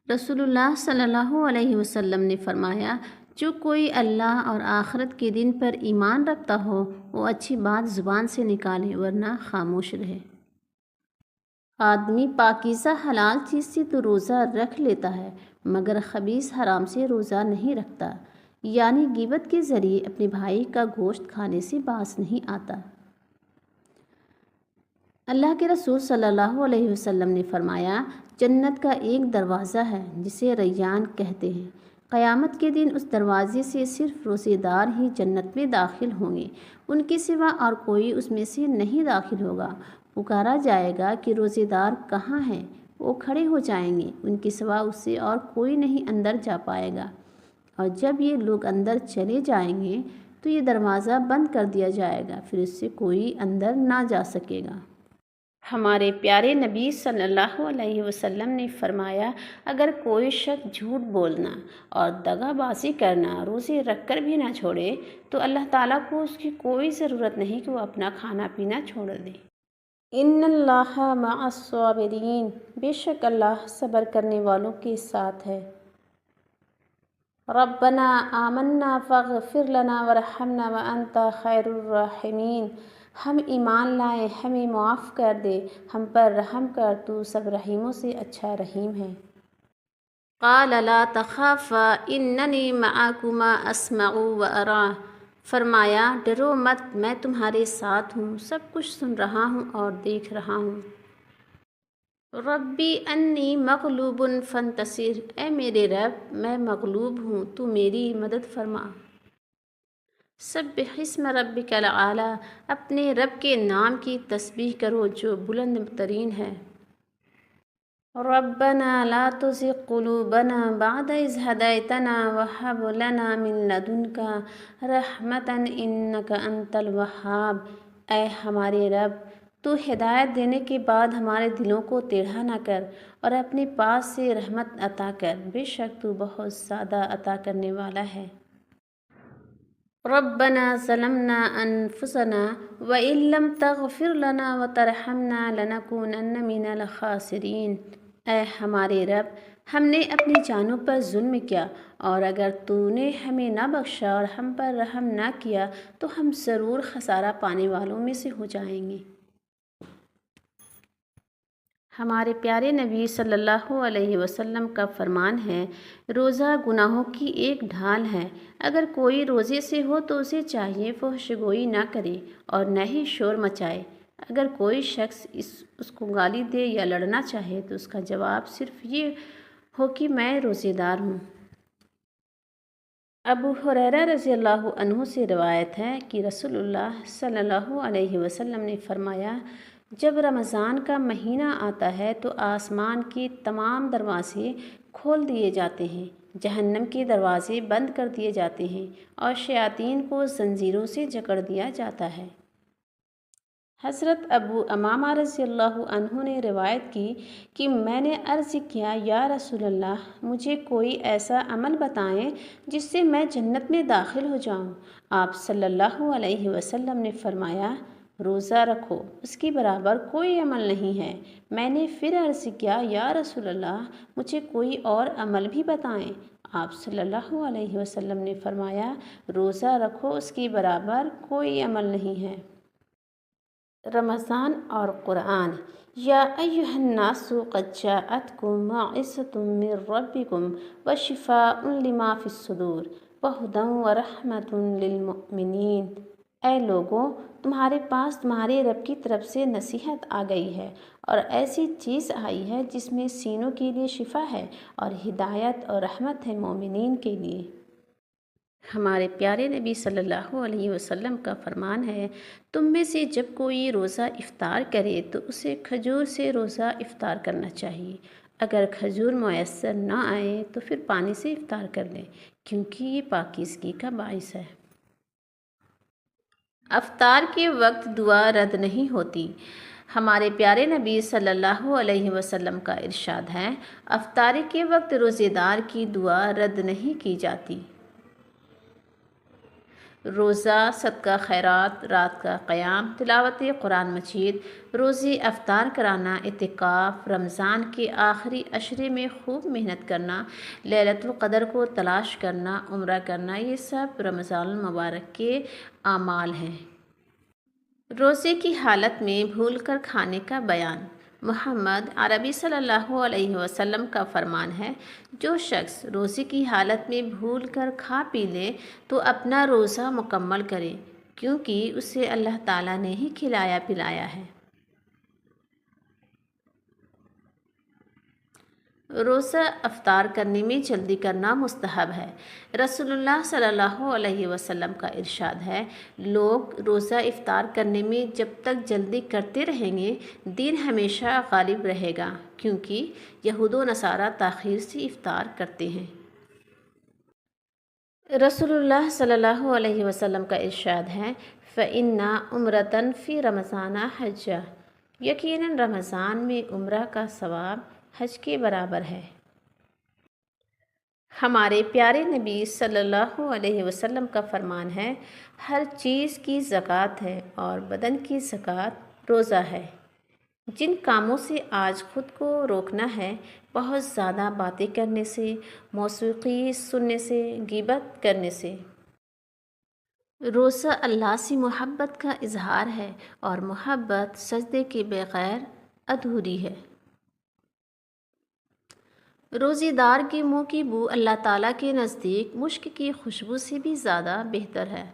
رسول اللہ صلی اللہ علیہ وسلم نے فرمایا، جو کوئی اللہ اور آخرت کے دن پر ایمان رکھتا ہو وہ اچھی بات زبان سے نکالے ورنہ خاموش رہے۔ آدمی پاکیزہ حلال چیز سے تو روزہ رکھ لیتا ہے مگر خبیث حرام سے روزہ نہیں رکھتا، یعنی غیبت کے ذریعے اپنے بھائی کا گوشت کھانے سے باز نہیں آتا۔ اللہ کے رسول صلی اللہ علیہ وسلم نے فرمایا، جنت کا ایک دروازہ ہے جسے ریان کہتے ہیں، قیامت کے دن اس دروازے سے صرف روزے دار ہی جنت میں داخل ہوں گے، ان کے سوا اور کوئی اس میں سے نہیں داخل ہوگا۔ پکارا جائے گا کہ روزے دار کہاں ہیں؟ وہ کھڑے ہو جائیں گے، ان کے سوا اس سے اور کوئی نہیں اندر جا پائے گا، اور جب یہ لوگ اندر چلے جائیں گے تو یہ دروازہ بند کر دیا جائے گا، پھر اس سے کوئی اندر نہ جا سکے گا۔ ہمارے پیارے نبی صلی اللہ علیہ وسلم نے فرمایا، اگر کوئی شخص جھوٹ بولنا اور دغا بازی کرنا روزے رکھ کر بھی نہ چھوڑے تو اللہ تعالیٰ کو اس کی کوئی ضرورت نہیں کہ وہ اپنا کھانا پینا چھوڑ دے۔ ان اللہ مع الصابرین، بے شک اللہ صبر کرنے والوں کے ساتھ ہے۔ ربنا آمنا فاغفر لنا ورحمنا وانت خیر الراحمین، ہم ایمان لائے ہمیں معاف کر دے، ہم پر رحم کر، تو سب رحیموں سے اچھا رحیم ہے۔ قال لا تخافا اننی معکما اسمع وارا، فرمایا ڈرو مت، میں تمہارے ساتھ ہوں، سب کچھ سن رہا ہوں اور دیکھ رہا ہوں۔ ربی انی مغلوب فانتصر، اے میرے رب میں مغلوب ہوں تو میری مدد فرما۔ سبح اسم ربک الاعلی، اپنے رب کے نام کی تسبیح کرو جو بلند ترین ہے۔ ربنا لا تزغ قلوبنا بعد اذ ہدیتنا وہب لنا من لدنک رحمۃ انک انت الوہاب، اے ہمارے رب تو ہدایت دینے کے بعد ہمارے دلوں کو ٹیڑھا نہ کر اور اپنے پاس سے رحمت عطا کر، بے شک تو بہت زیادہ عطا کرنے والا ہے۔ ربنا ظلمنا انفسنا وان لم تغفر لنا وترحمنا لنکونن من الخاسرین، اے ہمارے رب ہم نے اپنی جانوں پر ظلم کیا اور اگر تو نے ہمیں نہ بخشا اور ہم پر رحم نہ کیا تو ہم ضرور خسارہ پانے والوں میں سے ہو جائیں گے۔ ہمارے پیارے نبی صلی اللہ علیہ وسلم کا فرمان ہے، روزہ گناہوں کی ایک ڈھال ہے، اگر کوئی روزے سے ہو تو اسے چاہیے فحش گوئی نہ کرے اور نہ ہی شور مچائے۔ اگر کوئی شخص اس کو گالی دے یا لڑنا چاہے تو اس کا جواب صرف یہ ہو کہ میں روزے دار ہوں۔ ابو ہریرہ رضی اللہ عنہ سے روایت ہے کہ رسول اللہ صلی اللہ علیہ وسلم نے فرمایا، جب رمضان کا مہینہ آتا ہے تو آسمان کے تمام دروازے کھول دیے جاتے ہیں، جہنم کے دروازے بند کر دیے جاتے ہیں اور شیاطین کو زنجیروں سے جکڑ دیا جاتا ہے۔ حضرت ابو امامہ رضی اللہ عنہ نے روایت کی کہ میں نے عرض کیا، یا رسول اللہ مجھے کوئی ایسا عمل بتائیں جس سے میں جنت میں داخل ہو جاؤں۔ آپ صلی اللہ علیہ وسلم نے فرمایا، روزہ رکھو، اس کے برابر کوئی عمل نہیں ہے۔ میں نے پھر عرض کیا، یا رسول اللہ مجھے کوئی اور عمل بھی بتائیں۔ آپ صلی اللہ علیہ وسلم نے فرمایا، روزہ رکھو، اس کے برابر کوئی عمل نہیں ہے۔ رمضان اور قرآن۔ یا ایہا الناس قد جاءتکم موعظۃ من ربکم وشفاء لما فی الصدور وہدی ورحمۃ للمؤمنین، اے لوگوں تمہارے پاس تمہارے رب کی طرف سے نصیحت آ گئی ہے اور ایسی چیز آئی ہے جس میں سینوں کے لیے شفا ہے اور ہدایت اور رحمت ہے مومنین کے لیے۔ ہمارے پیارے نبی صلی اللہ علیہ وسلم کا فرمان ہے، تم میں سے جب کوئی روزہ افطار کرے تو اسے کھجور سے روزہ افطار کرنا چاہیے، اگر کھجور میسر نہ آئے تو پھر پانی سے افطار کر لیں کیونکہ یہ پاکیزگی کا باعث ہے۔ افطار کے وقت دعا رد نہیں ہوتی۔ ہمارے پیارے نبی صلی اللہ علیہ وسلم کا ارشاد ہے، افطاری کے وقت روزے دار کی دعا رد نہیں کی جاتی۔ روزہ، صدقہ خیرات، رات کا قیام، تلاوت قرآن مجید، روزی افطار کرانا، اعتکاف، رمضان کے آخری عشرے میں خوب محنت کرنا، لیلۃ القدر کو تلاش کرنا، عمرہ کرنا، یہ سب رمضان المبارک کے اعمال ہیں۔ روزے کی حالت میں بھول کر کھانے کا بیان۔ محمد عربی صلی اللہ علیہ وسلم کا فرمان ہے، جو شخص روزے کی حالت میں بھول کر کھا پی لے تو اپنا روزہ مکمل کرے، کیونکہ اسے اللہ تعالیٰ نے ہی کھلایا پلایا ہے۔ روزہ افطار کرنے میں جلدی کرنا مستحب ہے۔ رسول اللہ صلی اللہ علیہ وسلم کا ارشاد ہے، لوگ روزہ افطار کرنے میں جب تک جلدی کرتے رہیں گے، دین ہمیشہ غالب رہے گا، کیونکہ یہود و نصارہ تاخیر سے افطار کرتے ہیں۔ رسول اللہ صلی اللہ علیہ وسلم کا ارشاد ہے، فَإِنَّ عُمْرَةً فِي رَمَضَانَ حَجَّةٌ، یقیناً رمضان میں عمرہ کا ثواب حج کے برابر ہے۔ ہمارے پیارے نبی صلی اللہ علیہ وسلم کا فرمان ہے، ہر چیز کی زکوٰۃ ہے اور بدن کی زکوٰۃ روزہ ہے۔ جن کاموں سے آج خود کو روکنا ہے، بہت زیادہ باتیں کرنے سے، موسیقی سننے سے، غیبت کرنے سے۔ روزہ اللہ سے محبت کا اظہار ہے، اور محبت سجدے کے بغیر ادھوری ہے۔ روزے دار کے منہ کی بو اللہ تعالیٰ کے نزدیک مشک کی خوشبو سے بھی زیادہ بہتر ہے۔